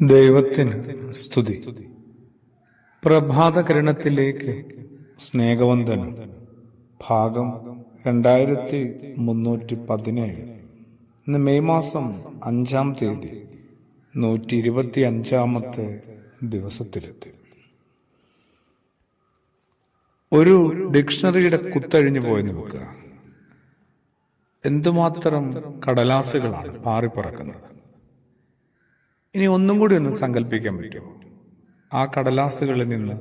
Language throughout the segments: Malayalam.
ദൈവത്തിന് സ്തുതി. പ്രഭാതകിരണത്തിലേക്ക് സ്നേഹവന്ദനം. ഭാഗം 2317. ഇന്ന് മെയ് മാസം 5-ാം തീയതി 125-ാമത്തെ ദിവസത്തിലെത്തി. ഒരു ഡിക്ഷണറിയുടെ കുത്തഴിഞ്ഞു പോയി നോക്കുക. എന്തുമാത്രം കടലാസുകളാണ് പാറിപ്പറക്കുന്നത്. ഇനി ഒന്നും കൂടി ഒന്ന് സങ്കല്പിക്കാൻ പറ്റുമോ? ആ കടലാസുകളിൽ നിന്ന്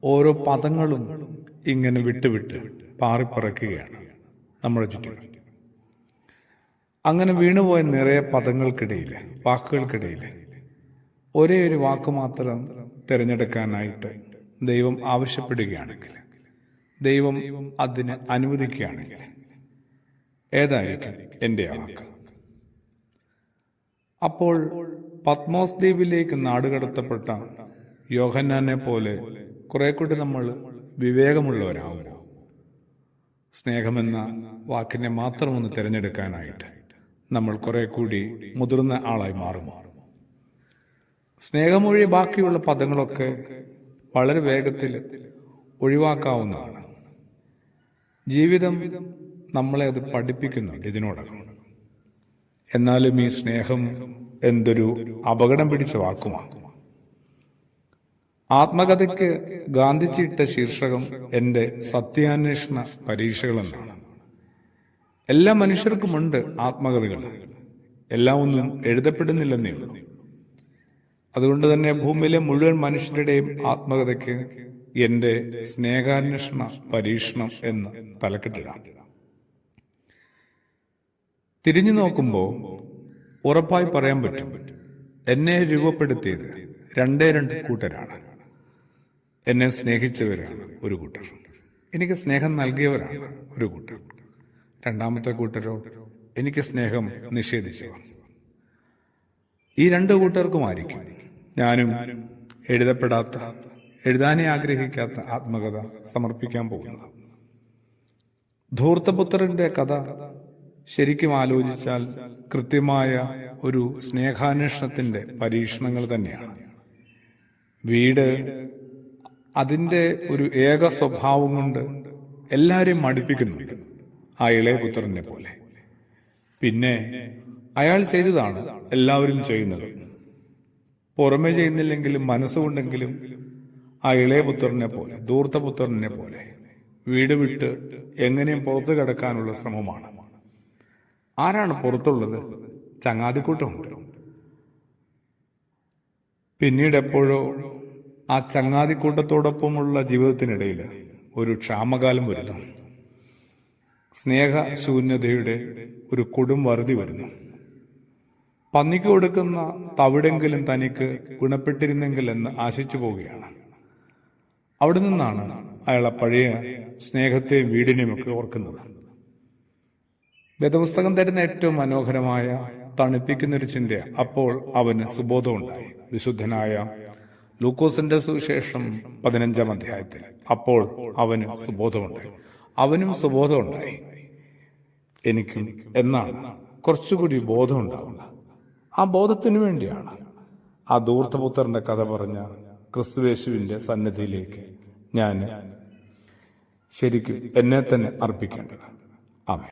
ഓരോ പദങ്ങളും ഇങ്ങനെ വിട്ടുവിട്ട് പാറിപ്പറക്കുകയാണ് നമ്മുടെ ചുറ്റും. അങ്ങനെ വീണുപോയ നിറയെ പദങ്ങൾക്കിടയിൽ, വാക്കുകൾക്കിടയിൽ ഒരേ ഒരു വാക്ക് മാത്രം തിരഞ്ഞെടുക്കാനായിട്ട് ദൈവം ആവശ്യപ്പെടുകയാണെങ്കിൽ, ദൈവം അതിന് അനുവദിക്കുകയാണെങ്കിൽ ഏതായിരിക്കും എൻ്റെ ആ വാക്ക്? അപ്പോൾ പത്മോസ് ദ്വീപിലേക്ക് നാടുകടത്തപ്പെട്ട യോഹന്നാനെ പോലെ കുറെ കൂടി നമ്മൾ വിവേകമുള്ളവരാകുമോ? സ്നേഹമെന്ന വാക്കിനെ മാത്രം ഒന്ന് തിരഞ്ഞെടുക്കാനായിട്ട് നമ്മൾ കുറെ കൂടി മുതിർന്ന ആളായി മാറുമോ? സ്നേഹമൊഴി ബാക്കിയുള്ള പദങ്ങളൊക്കെ വളരെ വേഗത്തിൽ ഒഴിവാക്കാവുന്നതാണ്. ജീവിതം നമ്മളെ അത് പഠിപ്പിക്കുന്നുണ്ട് ഇതിനോടകം. എന്നാലും ഈ സ്നേഹം എന്തൊരു അപകടം പിടിച്ച വാക്കുമാണ്. ആത്മകഥയ്ക്ക് ഗാന്ധിജിയിട്ട ശീർഷകം എൻ്റെ സത്യാന്വേഷണ പരീക്ഷകളെന്നാണ്. എല്ലാ മനുഷ്യർക്കുമുണ്ട് ആത്മകഥകൾ, എല്ലാം ഒന്നും എഴുതപ്പെടുന്നില്ലെന്നേ ഉള്ളൂ. അതുകൊണ്ട് തന്നെ ഭൂമിയിലെ മുഴുവൻ മനുഷ്യരുടെയും ആത്മകഥയ്ക്ക് എൻ്റെ സ്നേഹാന്വേഷണ പരീക്ഷണം എന്ന് തലക്കെട്ടിടാം. തിരിഞ്ഞു നോക്കുമ്പോൾ ഉറപ്പായി പറയാൻ പറ്റും, എന്നെ രൂപപ്പെടുത്തിയത് രണ്ടേ കൂട്ടരാണ്. എന്നെ സ്നേഹിച്ചവരാണ് ഒരു കൂട്ടർ, എനിക്ക് സ്നേഹം നൽകിയവരാണ് ഒരു കൂട്ടർ. രണ്ടാമത്തെ കൂട്ടരോ എനിക്ക് സ്നേഹം നിഷേധിച്ചവർ. ഈ രണ്ടു കൂട്ടർക്കുമായിരിക്കും ഞാനും എഴുതപ്പെടാത്ത, എഴുതാനേ ആഗ്രഹിക്കാത്ത ആത്മകഥ സമർപ്പിക്കാൻ പോകുന്നത്. ധൂർത്തപുത്രന്റെ കഥ ശരിക്കും ആലോചിച്ചാൽ കൃത്യമായ ഒരു സ്നേഹാന്വേഷണത്തിന്റെ പരീക്ഷണങ്ങൾ തന്നെയാണ്. വീട് അതിൻ്റെ ഒരു ഏക സ്വഭാവം കൊണ്ട് എല്ലാവരെയും മടുപ്പിക്കുന്നുണ്ട്, ആ ഇളയ പുത്രനെ പോലെ. പിന്നെ അയാൾ ചെയ്തതാണ് എല്ലാവരും ചെയ്യുന്നത്. പുറമെ ചെയ്യുന്നില്ലെങ്കിലും മനസ്സുകൊണ്ടെങ്കിലും ആ ഇളയ പുത്രനെ പോലെ, ധൂർത്തപുത്രനെ പോലെ വീട് വിട്ട് എങ്ങനെയും പുറത്തു കിടക്കാനുള്ള ശ്രമമാണ്. ആരാണ് പുറത്തുള്ളത്? ചങ്ങാതിക്കൂട്ടമുണ്ട്. പിന്നീട് എപ്പോഴോ ആ ചങ്ങാതിക്കൂട്ടത്തോടൊപ്പമുള്ള ജീവിതത്തിനിടയിൽ ഒരു ക്ഷാമകാലം വരുന്നു. സ്നേഹശൂന്യതയുടെ ഒരു കൊടും വറുതി വരുന്നു. പന്നിക്ക് കൊടുക്കുന്ന തവിടെങ്കിലും തനിക്ക് ഗുണപ്പെട്ടിരുന്നെങ്കിൽ എന്ന് ആശിച്ചു പോവുകയാണ്. അവിടെ നിന്നാണ് അയാൾ പഴയ സ്നേഹത്തെയും വീടിനെയുമൊക്കെ ഓർക്കുന്നത്. വേദപുസ്തകം തരുന്ന ഏറ്റവും മനോഹരമായ തണുപ്പിക്കുന്നൊരു ചിന്ത അപ്പോൾ അവന് സുബോധമുണ്ടായി. വിശുദ്ധനായ ലൂക്കോസിന്റെ സുവിശേഷം 15-ാം അധ്യായത്തിൽ അപ്പോൾ അവന് സുബോധമുണ്ടായി. അവനും സുബോധമുണ്ടായി, എനിക്കും എന്നാണ് കുറച്ചുകൂടി ബോധം ഉണ്ടാവുക. ആ ബോധത്തിനു വേണ്ടിയാണ് ആ ധൂർത്തപുത്രന്റെ കഥ പറഞ്ഞ ക്രിസ്തുയേശുവിന്റെ സന്നിധിയിലേക്ക് ഞാൻ ശരിക്കും എന്നെ തന്നെ അർപ്പിക്കേണ്ടത്. ആമേൻ.